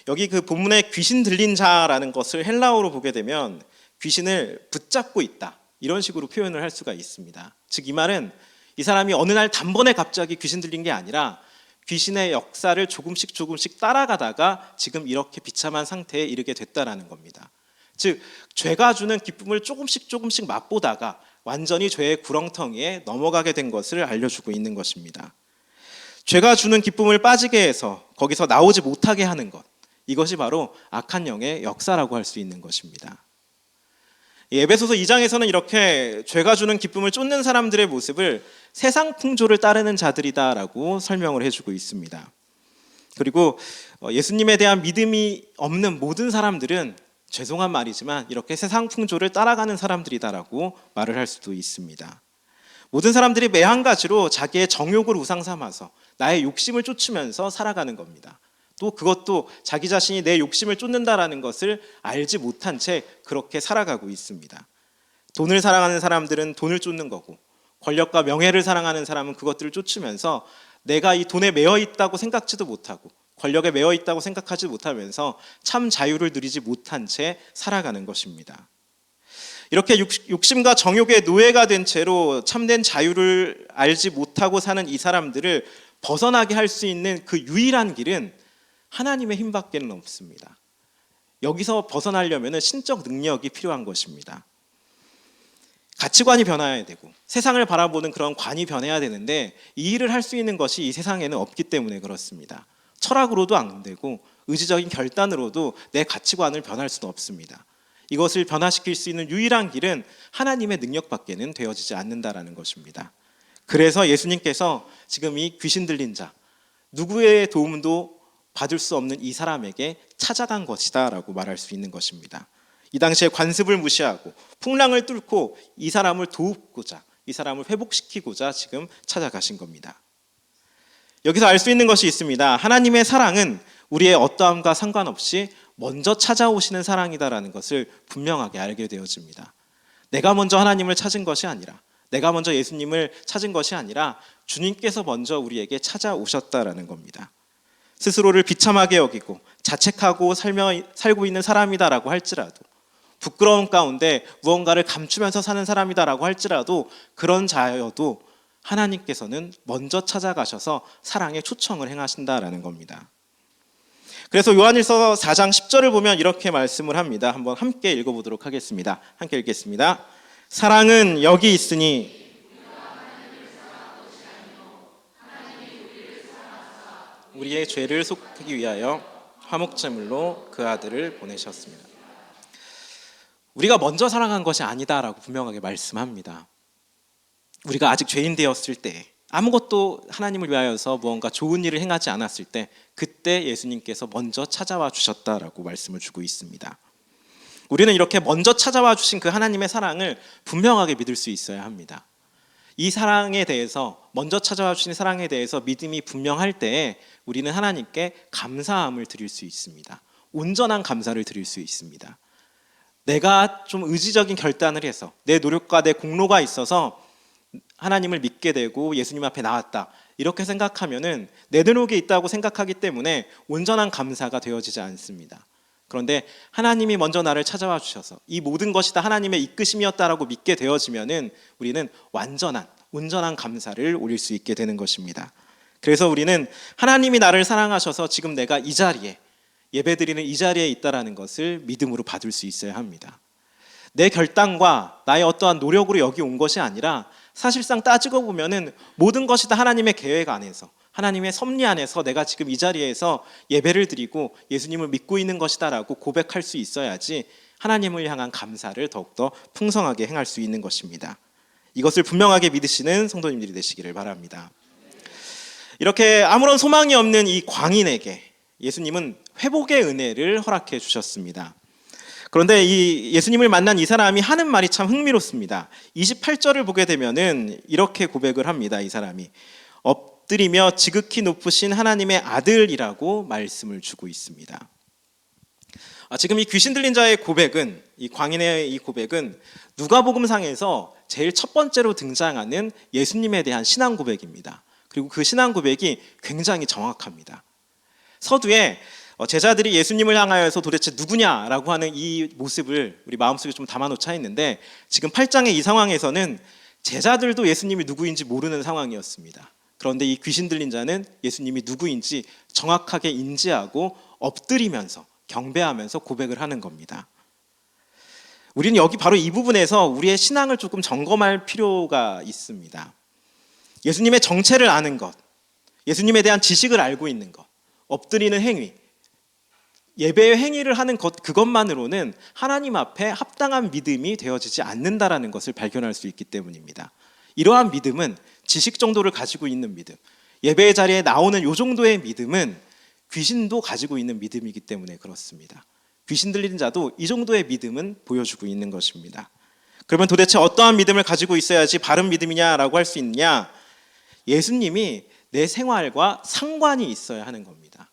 여기 그 본문에 귀신 들린 자라는 것을 헬라어로 보게 되면 귀신을 붙잡고 있다, 이런 식으로 표현을 할 수가 있습니다. 즉 이 말은 이 사람이 어느 날 단번에 갑자기 귀신 들린 게 아니라 귀신의 역사를 조금씩 따라가다가 지금 이렇게 비참한 상태에 이르게 됐다라는 겁니다. 즉 죄가 주는 기쁨을 조금씩 맛보다가 완전히 죄의 구렁텅이에 넘어가게 된 것을 알려주고 있는 것입니다. 죄가 주는 기쁨을 빠지게 해서 거기서 나오지 못하게 하는 것, 이것이 바로 악한 영의 역사라고 할 수 있는 것입니다. 에베소서 2장에서는 이렇게 죄가 주는 기쁨을 쫓는 사람들의 모습을 세상 풍조를 따르는 자들이다라고 설명을 해주고 있습니다. 그리고 예수님에 대한 믿음이 없는 모든 사람들은, 죄송한 말이지만 이렇게 세상 풍조를 따라가는 사람들이다라고 말을 할 수도 있습니다. 모든 사람들이 매 한 가지로 자기의 정욕을 우상 삼아서 나의 욕심을 쫓으면서 살아가는 겁니다. 또 그것도 자기 자신이 내 욕심을 쫓는다라는 것을 알지 못한 채 그렇게 살아가고 있습니다. 돈을 사랑하는 사람들은 돈을 쫓는 거고, 권력과 명예를 사랑하는 사람은 그것들을 쫓으면서 내가 이 돈에 매여 있다고 생각지도 못하고 권력에 매여 있다고 생각하지 못하면서 참 자유를 누리지 못한 채 살아가는 것입니다. 이렇게 욕심과 정욕의 노예가 된 채로 참된 자유를 알지 못하고 사는 이 사람들을 벗어나게 할 수 있는 그 유일한 길은 하나님의 힘밖에는 없습니다. 여기서 벗어나려면 신적 능력이 필요한 것입니다. 가치관이 변화해야 되고 세상을 바라보는 그런 관이 변해야 되는데, 이 일을 할 수 있는 것이 이 세상에는 없기 때문에 그렇습니다. 철학으로도 안 되고 의지적인 결단으로도 내 가치관을 변할 수는 없습니다. 이것을 변화시킬 수 있는 유일한 길은 하나님의 능력밖에는 되어지지 않는다라는 것입니다. 그래서 예수님께서 지금 이 귀신 들린 자, 누구의 도움도 받을 수 없는 이 사람에게 찾아간 것이다 라고 말할 수 있는 것입니다. 이 당시에 관습을 무시하고 풍랑을 뚫고 이 사람을 돕고자, 이 사람을 회복시키고자 지금 찾아가신 겁니다. 여기서 알 수 있는 것이 있습니다. 하나님의 사랑은 우리의 어떠함과 상관없이 먼저 찾아오시는 사랑이다라는 것을 분명하게 알게 되어집니다. 내가 먼저 하나님을 찾은 것이 아니라, 내가 먼저 예수님을 찾은 것이 아니라 주님께서 먼저 우리에게 찾아오셨다라는 겁니다. 스스로를 비참하게 여기고 자책하고 살고 있는 사람이다라고 할지라도, 부끄러움 가운데 무언가를 감추면서 사는 사람이다라고 할지라도, 그런 자여도 하나님께서는 먼저 찾아가셔서 사랑의 초청을 행하신다라는 겁니다. 그래서 요한일서 4장 10절을 보면 이렇게 말씀을 합니다. 한번 함께 읽어보도록 하겠습니다. 함께 읽겠습니다. 사랑은 여기 있으니 우리의 죄를 속하기 위하여 화목제물로 그 아들을 보내셨습니다. 우리가 먼저 사랑한 것이 아니다라고 분명하게 말씀합니다. 우리가 아직 죄인 되었을 때, 아무것도 하나님을 위하여서 무언가 좋은 일을 행하지 않았을 때, 그때 예수님께서 먼저 찾아와 주셨다라고 말씀을 주고 있습니다. 우리는 이렇게 먼저 찾아와 주신 그 하나님의 사랑을 분명하게 믿을 수 있어야 합니다. 이 사랑에 대해서, 먼저 찾아와 주신 사랑에 대해서 믿음이 분명할 때에 우리는 하나님께 감사함을 드릴 수 있습니다. 온전한 감사를 드릴 수 있습니다. 내가 좀 의지적인 결단을 해서, 내 노력과 내 공로가 있어서 하나님을 믿게 되고 예수님 앞에 나왔다, 이렇게 생각하면은 내 노력이 있다고 생각하기 때문에 온전한 감사가 되어지지 않습니다. 그런데 하나님이 먼저 나를 찾아와 주셔서 이 모든 것이 다 하나님의 이끄심이었다라고 믿게 되어지면은 우리는 온전한 감사를 올릴 수 있게 되는 것입니다. 그래서 우리는 하나님이 나를 사랑하셔서 지금 내가 이 자리에, 예배드리는 이 자리에 있다라는 것을 믿음으로 받을 수 있어야 합니다. 내 결단과 나의 어떠한 노력으로 여기 온 것이 아니라, 사실상 따지고 보면은 모든 것이 다 하나님의 계획 안에서, 하나님의 섭리 안에서 내가 지금 이 자리에서 예배를 드리고 예수님을 믿고 있는 것이다라고 고백할 수 있어야지 하나님을 향한 감사를 더욱더 풍성하게 행할 수 있는 것입니다. 이것을 분명하게 믿으시는 성도님들이 되시기를 바랍니다. 이렇게 아무런 소망이 없는 이 광인에게 예수님은 회복의 은혜를 허락해 주셨습니다. 그런데 이 예수님을 만난 이 사람이 하는 말이 참 흥미롭습니다. 28절을 보게 되면은 이렇게 고백을 합니다. 이 사람이 엎드리며 지극히 높으신 하나님의 아들이라고 말씀을 주고 있습니다. 지금 이 귀신 들린 자의 고백은, 이 광인의 이 고백은 누가복음상에서 제일 첫 번째로 등장하는 예수님에 대한 신앙 고백입니다. 그리고 그 신앙 고백이 굉장히 정확합니다. 서두에 제자들이 예수님을 향하여서 도대체 누구냐라고 하는 이 모습을 우리 마음속에 좀 담아놓자 했는데, 지금 8장의 이 상황에서는 제자들도 예수님이 누구인지 모르는 상황이었습니다. 그런데 이 귀신 들린 자는 예수님이 누구인지 정확하게 인지하고 엎드리면서 경배하면서 고백을 하는 겁니다. 우리는 여기 바로 이 부분에서 우리의 신앙을 조금 점검할 필요가 있습니다. 예수님의 정체를 아는 것, 예수님에 대한 지식을 알고 있는 것, 엎드리는 행위, 예배의 행위를 하는 것, 그것만으로는 하나님 앞에 합당한 믿음이 되어지지 않는다라는 것을 발견할 수 있기 때문입니다. 이러한 믿음은 지식 정도를 가지고 있는 믿음, 예배의 자리에 나오는 이 정도의 믿음은 귀신도 가지고 있는 믿음이기 때문에 그렇습니다. 귀신 들린 자도 이 정도의 믿음은 보여주고 있는 것입니다. 그러면 도대체 어떠한 믿음을 가지고 있어야지 바른 믿음이냐라고 할 수 있느냐? 예수님이 내 생활과 상관이 있어야 하는 겁니다.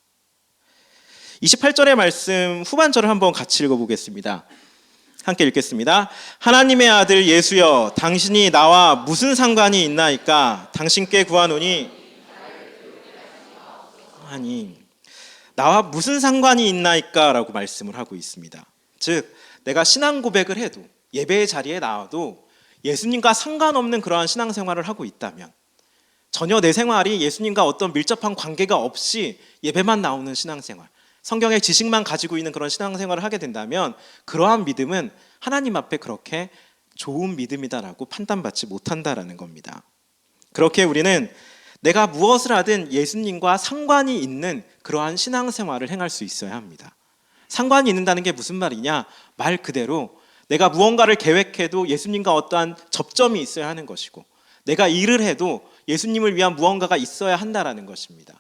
28절의 말씀 후반절을 한번 같이 읽어보겠습니다. 함께 읽겠습니다. 하나님의 아들 예수여, 당신이 나와 무슨 상관이 있나이까? 당신께 구하노니 하니, 나와 무슨 상관이 있나이까? 라고 말씀을 하고 있습니다. 즉, 내가 신앙 고백을 해도, 예배의 자리에 나와도 예수님과 상관없는 그러한 신앙생활을 하고 있다면, 전혀 내 생활이 예수님과 어떤 밀접한 관계가 없이 예배만 나오는 신앙생활, 성경의 지식만 가지고 있는 그런 신앙생활을 하게 된다면, 그러한 믿음은 하나님 앞에 그렇게 좋은 믿음이다라고 판단받지 못한다라는 겁니다. 그렇게 우리는 내가 무엇을 하든 예수님과 상관이 있는 그러한 신앙생활을 행할 수 있어야 합니다. 상관이 있는다는 게 무슨 말이냐? 말 그대로 내가 무언가를 계획해도 예수님과 어떠한 접점이 있어야 하는 것이고, 내가 일을 해도 예수님을 위한 무언가가 있어야 한다라는 것입니다.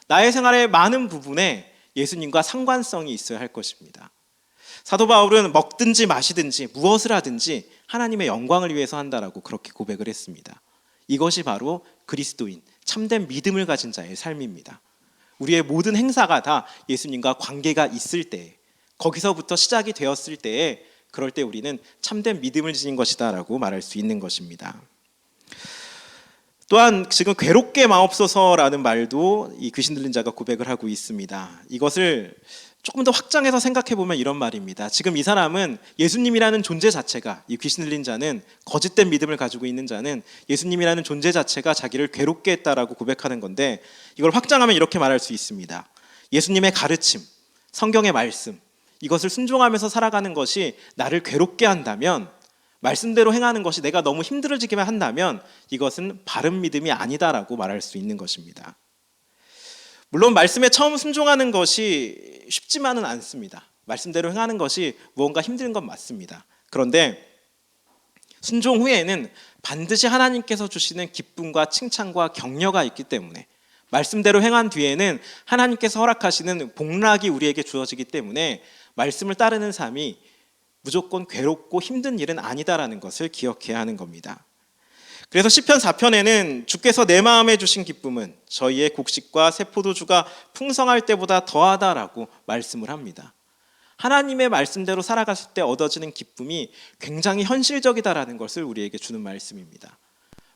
나의 생활의 많은 부분에 예수님과 상관성이 있어야 할 것입니다. 사도 바울은 먹든지 마시든지 무엇을 하든지 하나님의 영광을 위해서 한다라고 그렇게 고백을 했습니다. 이것이 바로 그리스도인, 참된 믿음을 가진 자의 삶입니다. 우리의 모든 행사가 다 예수님과 관계가 있을 때, 거기서부터 시작이 되었을 때에 그럴 때 우리는 참된 믿음을 지닌 것이다라고 말할 수 있는 것입니다. 또한 지금 괴롭게 마옵소서라는 말도 이 귀신 들린 자가 고백을 하고 있습니다. 이것을 조금 더 확장해서 생각해 보면 이런 말입니다. 지금 이 사람은 예수님이라는 존재 자체가, 이 귀신 들린 자는, 거짓된 믿음을 가지고 있는 자는 예수님이라는 존재 자체가 자기를 괴롭게 했다라고 고백하는 건데, 이걸 확장하면 이렇게 말할 수 있습니다. 예수님의 가르침, 성경의 말씀, 이것을 순종하면서 살아가는 것이 나를 괴롭게 한다면, 말씀대로 행하는 것이 내가 너무 힘들어지기만 한다면 이것은 바른 믿음이 아니다라고 말할 수 있는 것입니다. 물론 말씀에 처음 순종하는 것이 쉽지만은 않습니다. 말씀대로 행하는 것이 무언가 힘든 건 맞습니다. 그런데 순종 후에는 반드시 하나님께서 주시는 기쁨과 칭찬과 격려가 있기 때문에, 말씀대로 행한 뒤에는 하나님께서 허락하시는 복락이 우리에게 주어지기 때문에 말씀을 따르는 삶이 무조건 괴롭고 힘든 일은 아니다라는 것을 기억해야 하는 겁니다. 그래서 시편 4편에는 주께서 내 마음에 주신 기쁨은 저희의 곡식과 새 포도주가 풍성할 때보다 더하다라고 말씀을 합니다. 하나님의 말씀대로 살아갔을 때 얻어지는 기쁨이 굉장히 현실적이다라는 것을 우리에게 주는 말씀입니다.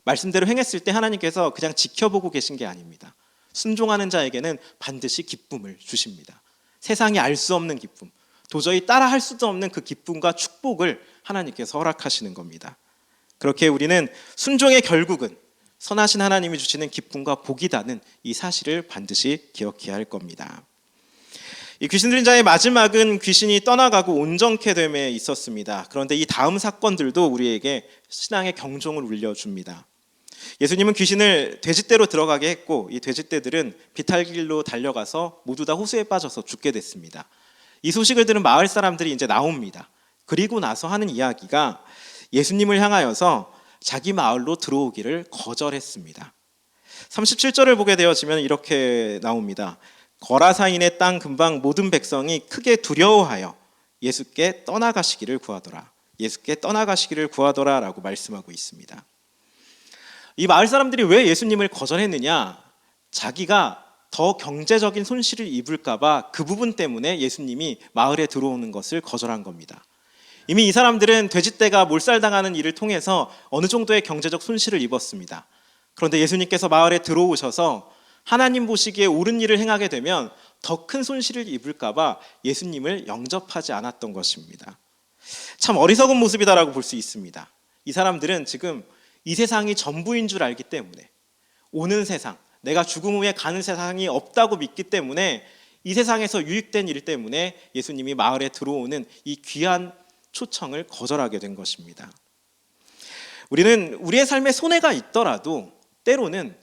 말씀대로 행했을 때 하나님께서 그냥 지켜보고 계신 게 아닙니다. 순종하는 자에게는 반드시 기쁨을 주십니다. 세상이 알 수 없는 기쁨, 도저히 따라할 수도 없는 그 기쁨과 축복을 하나님께서 허락하시는 겁니다. 그렇게 우리는 순종의 결국은 선하신 하나님이 주시는 기쁨과 복이다는 이 사실을 반드시 기억해야 할 겁니다. 이 귀신 들린 자의 마지막은 귀신이 떠나가고 온전케 됨에 있었습니다. 그런데 이 다음 사건들도 우리에게 신앙의 경종을 울려줍니다. 예수님은 귀신을 돼지떼로 들어가게 했고, 이 돼지떼들은 비탈길로 달려가서 모두 다 호수에 빠져서 죽게 됐습니다. 이 소식을 들은 마을 사람들이 이제 나옵니다. 그리고 나서 하는 이야기가 예수님을 향하여서 자기 마을로 들어오기를 거절했습니다. 37절을 보게 되어지면 이렇게 나옵니다. 거라사인의 땅 근방 모든 백성이 크게 두려워하여 예수께 떠나가시기를 구하더라. 예수께 떠나가시기를 구하더라 라고 말씀하고 있습니다. 이 마을 사람들이 왜 예수님을 거절했느냐? 자기가 더 경제적인 손실을 입을까 봐 그 부분 때문에 예수님이 마을에 들어오는 것을 거절한 겁니다. 이미 이 사람들은 돼지떼가 몰살당하는 일을 통해서 어느 정도의 경제적 손실을 입었습니다. 그런데 예수님께서 마을에 들어오셔서 하나님 보시기에 옳은 일을 행하게 되면 더 큰 손실을 입을까 봐 예수님을 영접하지 않았던 것입니다. 참 어리석은 모습이다라고 볼 수 있습니다. 이 사람들은 지금 이 세상이 전부인 줄 알기 때문에, 오는 세상, 내가 죽음 후에 가는 세상이 없다고 믿기 때문에, 이 세상에서 유익된 일 때문에 예수님이 마을에 들어오는 이 귀한 초청을 거절하게 된 것입니다. 우리는 우리의 삶에 손해가 있더라도 때로는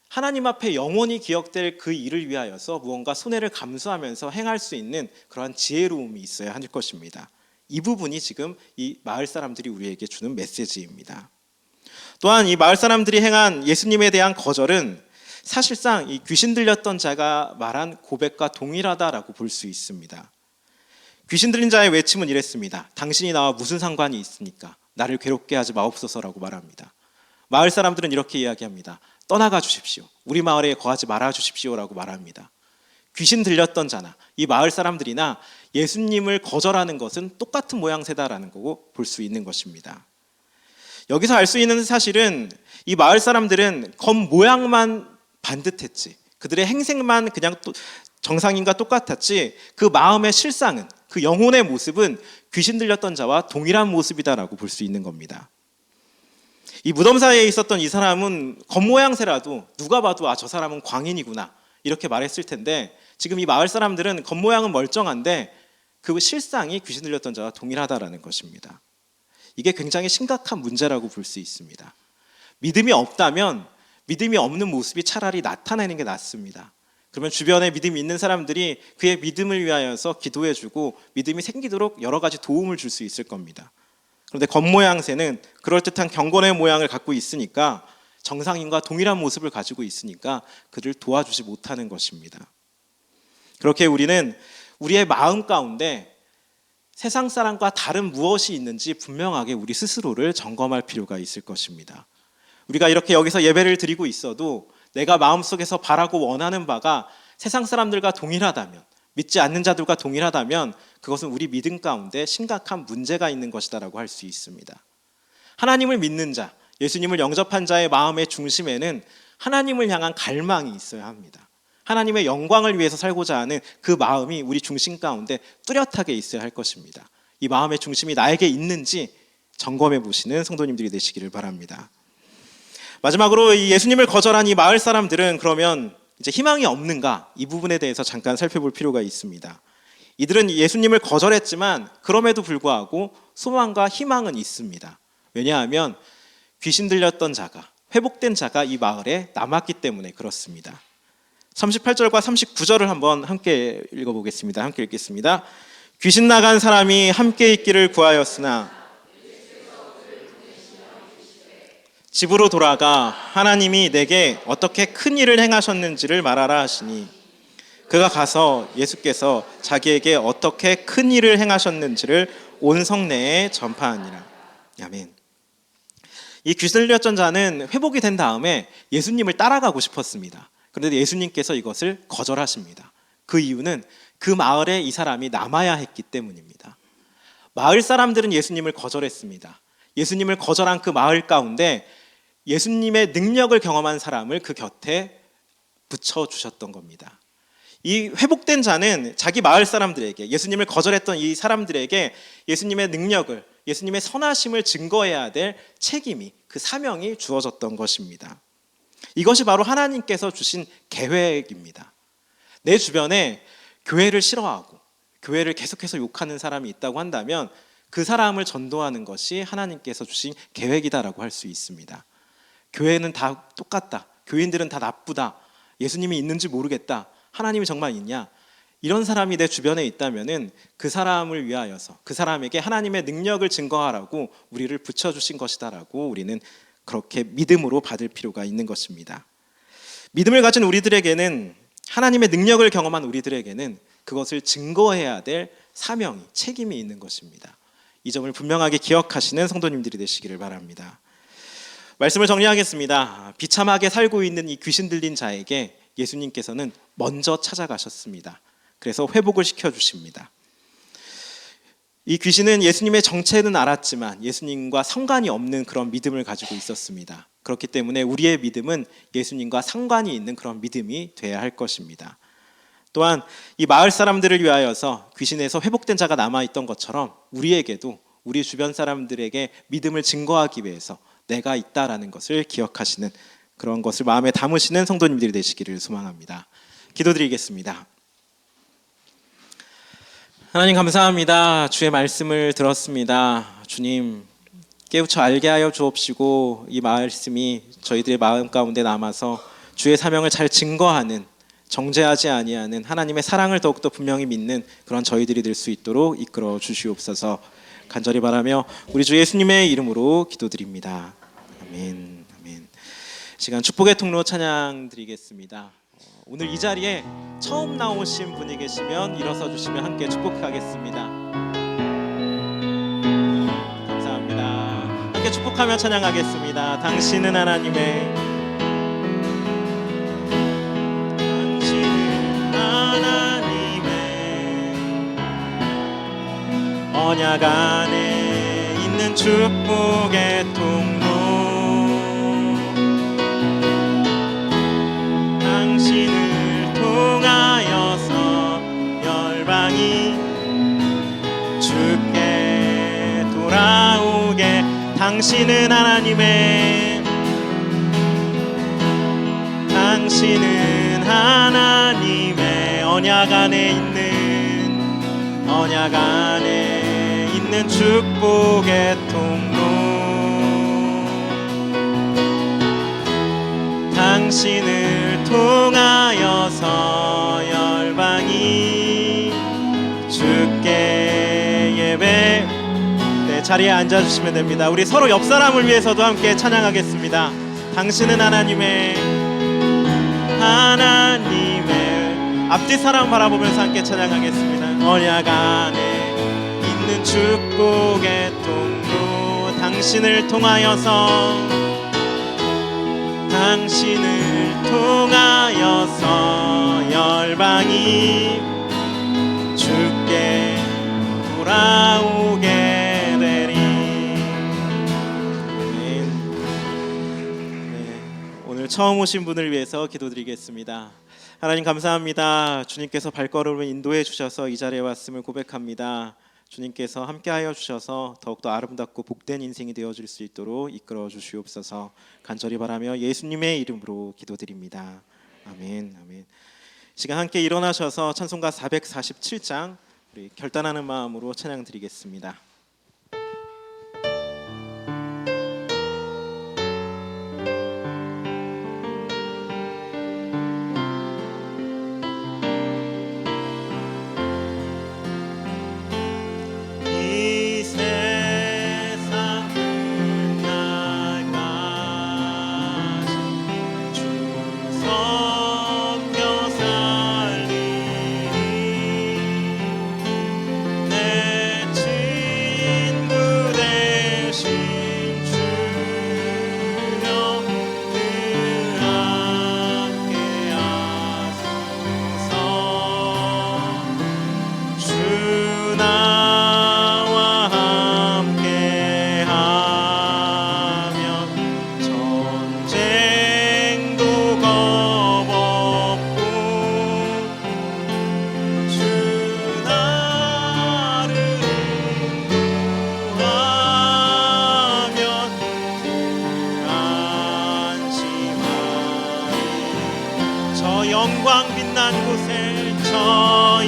하나님 앞에 영원히 기억될 그 일을 위하여서 무언가 손해를 감수하면서 행할 수 있는 그러한 지혜로움이 있어야 할 것입니다. 이 부분이 지금 이 마을 사람들이 우리에게 주는 메시지입니다. 또한 이 마을 사람들이 행한 예수님에 대한 거절은 사실상 이 귀신 들렸던 자가 말한 고백과 동일하다라고 볼 수 있습니다. 귀신 들린 자의 외침은 이랬습니다. 당신이 나와 무슨 상관이 있습니까? 나를 괴롭게 하지 마옵소서라고 말합니다. 마을 사람들은 이렇게 이야기합니다. 떠나가 주십시오. 우리 마을에 거하지 말아 주십시오라고 말합니다. 귀신 들렸던 자나 이 마을 사람들이나 예수님을 거절하는 것은 똑같은 모양새다라는 거고 볼 수 있는 것입니다. 여기서 알 수 있는 사실은 이 마을 사람들은 겉모양만 반듯했지, 그들의 행색만 그냥 정상인과 똑같았지, 그 마음의 실상은, 그 영혼의 모습은 귀신 들렸던 자와 동일한 모습이다라고 볼 수 있는 겁니다. 이 무덤 사이에 있었던 이 사람은 겉모양새라도 누가 봐도 아, 저 사람은 광인이구나 이렇게 말했을 텐데, 지금 이 마을 사람들은 겉모양은 멀쩡한데 그 실상이 귀신 들렸던 자와 동일하다라는 것입니다. 이게 굉장히 심각한 문제라고 볼 수 있습니다. 믿음이 없다면 믿음이 없는 모습이 차라리 나타내는 게 낫습니다. 그러면 주변에 믿음이 있는 사람들이 그의 믿음을 위하여서 기도해주고 믿음이 생기도록 여러 가지 도움을 줄 수 있을 겁니다. 그런데 겉모양새는 그럴듯한 경건의 모양을 갖고 있으니까, 정상인과 동일한 모습을 가지고 있으니까 그를 도와주지 못하는 것입니다. 그렇게 우리는 우리의 마음 가운데 세상 사람과 다른 무엇이 있는지 분명하게 우리 스스로를 점검할 필요가 있을 것입니다. 우리가 이렇게 여기서 예배를 드리고 있어도 내가 마음속에서 바라고 원하는 바가 세상 사람들과 동일하다면, 믿지 않는 자들과 동일하다면 그것은 우리 믿음 가운데 심각한 문제가 있는 것이다라고 할 수 있습니다. 하나님을 믿는 자, 예수님을 영접한 자의 마음의 중심에는 하나님을 향한 갈망이 있어야 합니다. 하나님의 영광을 위해서 살고자 하는 그 마음이 우리 중심 가운데 뚜렷하게 있어야 할 것입니다. 이 마음의 중심이 나에게 있는지 점검해 보시는 성도님들이 되시기를 바랍니다. 마지막으로 이 예수님을 거절한 이 마을 사람들은 그러면 이제 희망이 없는가? 이 부분에 대해서 잠깐 살펴볼 필요가 있습니다. 이들은 예수님을 거절했지만 그럼에도 불구하고 소망과 희망은 있습니다. 왜냐하면 귀신 들렸던 자가, 회복된 자가 이 마을에 남았기 때문에 그렇습니다. 38절과 39절을 한번 함께 읽어보겠습니다. 함께 읽겠습니다. 귀신 나간 사람이 함께 있기를 구하였으나 집으로 돌아가 하나님이 내게 어떻게 큰 일을 행하셨는지를 말하라 하시니 그가 가서 예수께서 자기에게 어떻게 큰 일을 행하셨는지를 온 성내에 전파하니라. 아멘. 이 귀신 들렸던 자는 회복이 된 다음에 예수님을 따라가고 싶었습니다. 그런데 예수님께서 이것을 거절하십니다. 그 이유는 그 마을에 이 사람이 남아야 했기 때문입니다. 마을 사람들은 예수님을 거절했습니다. 예수님을 거절한 그 마을 가운데 예수님의 능력을 경험한 사람을 그 곁에 붙여주셨던 겁니다. 이 회복된 자는 자기 마을 사람들에게, 예수님을 거절했던 이 사람들에게 예수님의 능력을, 예수님의 선하심을 증거해야 될 책임이, 그 사명이 주어졌던 것입니다. 이것이 바로 하나님께서 주신 계획입니다. 내 주변에 교회를 싫어하고 교회를 계속해서 욕하는 사람이 있다고 한다면 그 사람을 전도하는 것이 하나님께서 주신 계획이다라고 할 수 있습니다. 교회는 다 똑같다, 교인들은 다 나쁘다, 예수님이 있는지 모르겠다, 하나님이 정말 있냐, 이런 사람이 내 주변에 있다면은 그 사람을 위하여서 그 사람에게 하나님의 능력을 증거하라고 우리를 붙여주신 것이다라고 우리는 그렇게 믿음으로 받을 필요가 있는 것입니다. 믿음을 가진 우리들에게는, 하나님의 능력을 경험한 우리들에게는 그것을 증거해야 될 사명이, 책임이 있는 것입니다. 이 점을 분명하게 기억하시는 성도님들이 되시기를 바랍니다. 말씀을 정리하겠습니다. 비참하게 살고 있는 이 귀신 들린 자에게 예수님께서는 먼저 찾아가셨습니다. 그래서 회복을 시켜주십니다. 이 귀신은 예수님의 정체는 알았지만 예수님과 상관이 없는 그런 믿음을 가지고 있었습니다. 그렇기 때문에 우리의 믿음은 예수님과 상관이 있는 그런 믿음이 돼야 할 것입니다. 또한 이 마을 사람들을 위하여서 귀신에서 회복된 자가 남아있던 것처럼 우리에게도, 우리 주변 사람들에게 믿음을 증거하기 위해서 내가 있다라는 것을 기억하시는, 그런 것을 마음에 담으시는 성도님들이 되시기를 소망합니다. 기도드리겠습니다. 하나님 감사합니다. 주의 말씀을 들었습니다. 주님, 깨우쳐 알게 하여 주옵시고 이 말씀이 저희들의 마음 가운데 남아서 주의 사명을 잘 증거하는, 정죄하지 아니하는 하나님의 사랑을 더욱더 분명히 믿는 그런 저희들이 될 수 있도록 이끌어 주시옵소서. 간절히 바라며 우리 주 예수님의 이름으로 기도드립니다. 아멘. 아멘. 시간 축복의 통로 찬양 드리겠습니다. 오늘 이 자리에 처음 나오신 분이 계시면 일어서 주시면 함께 축복하겠습니다. 감사합니다. 함께 축복하며 찬양하겠습니다. 당신은 하나님의, 당신은 하나님의 언약 안에 있는 축복의 통로, 당신을 통하여서 열방이 주께 돌아오게. 당신은 하나님의, 당신은 하나님의 언약 안에 있는, 언약 안에 있는 축복의 통로, 당신을 통하여서 열방이 주께 예배. 네, 자리에 앉아주시면 됩니다. 우리 서로 옆 사람을 위해서도 함께 찬양하겠습니다. 당신은 하나님의, 하나님의, 앞뒤 사람 바라보면서 함께 찬양하겠습니다. 언약 안에 있는 축복의 통로, 당신을 통하여서, 당신을 통하여서 열방이 처음 오신 분을 위해서 기도드리겠습니다. 하나님 감사합니다. 주님께서 발걸음을 인도해 주셔서 이 자리에 왔음을 고백합니다. 주님께서 함께하여 주셔서 더욱더 아름답고 복된 인생이 되어줄 수 있도록 이끌어 주시옵소서. 간절히 바라며 예수님의 이름으로 기도드립니다. 아멘. 아멘. 시간 함께 일어나셔서 찬송가 447장 우리 결단하는 마음으로 찬양 드리겠습니다. 이 세상 끝날까지 주 섬겨 살리리. 내 친구 되신 주여 늘 함께 하소서. 주 나와 함께 하면 전쟁도 겁없고 주 나를 인도하면 안심하리. 저 영광 빛난 곳에 저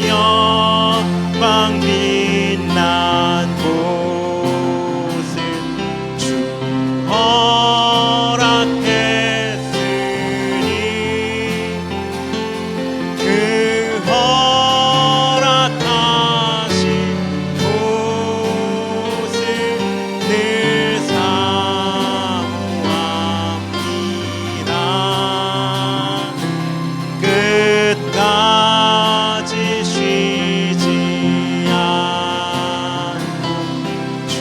영광 빛난 곳은 주 허락했으니 그 허락하신 곳을 늘 사모합니다. 끝까지 쉬지 않고 주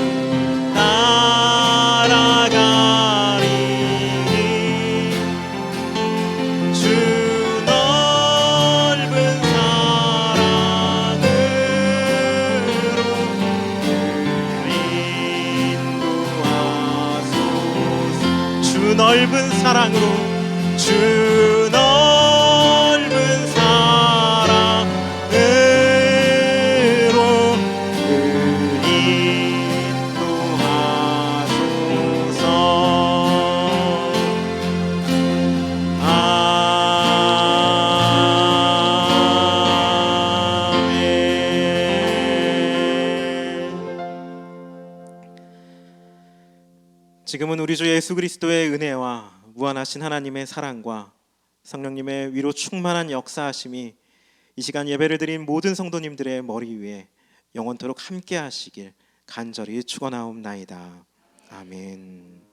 따라가리니 주 넓은 사랑으로 인도하소서. 주 넓은 사랑으로 주 넓은 사랑으로 인도하소서. 아멘. 지금은 우리 주 예수 그리스도의 은혜와 무한하신 하나님의 사랑과 성령님의 위로 충만한 역사하심이 이 시간 예배를 드린 모든 성도님들의 머리 위에 영원토록 함께 하시길 간절히 축원하옵나이다. 아멘.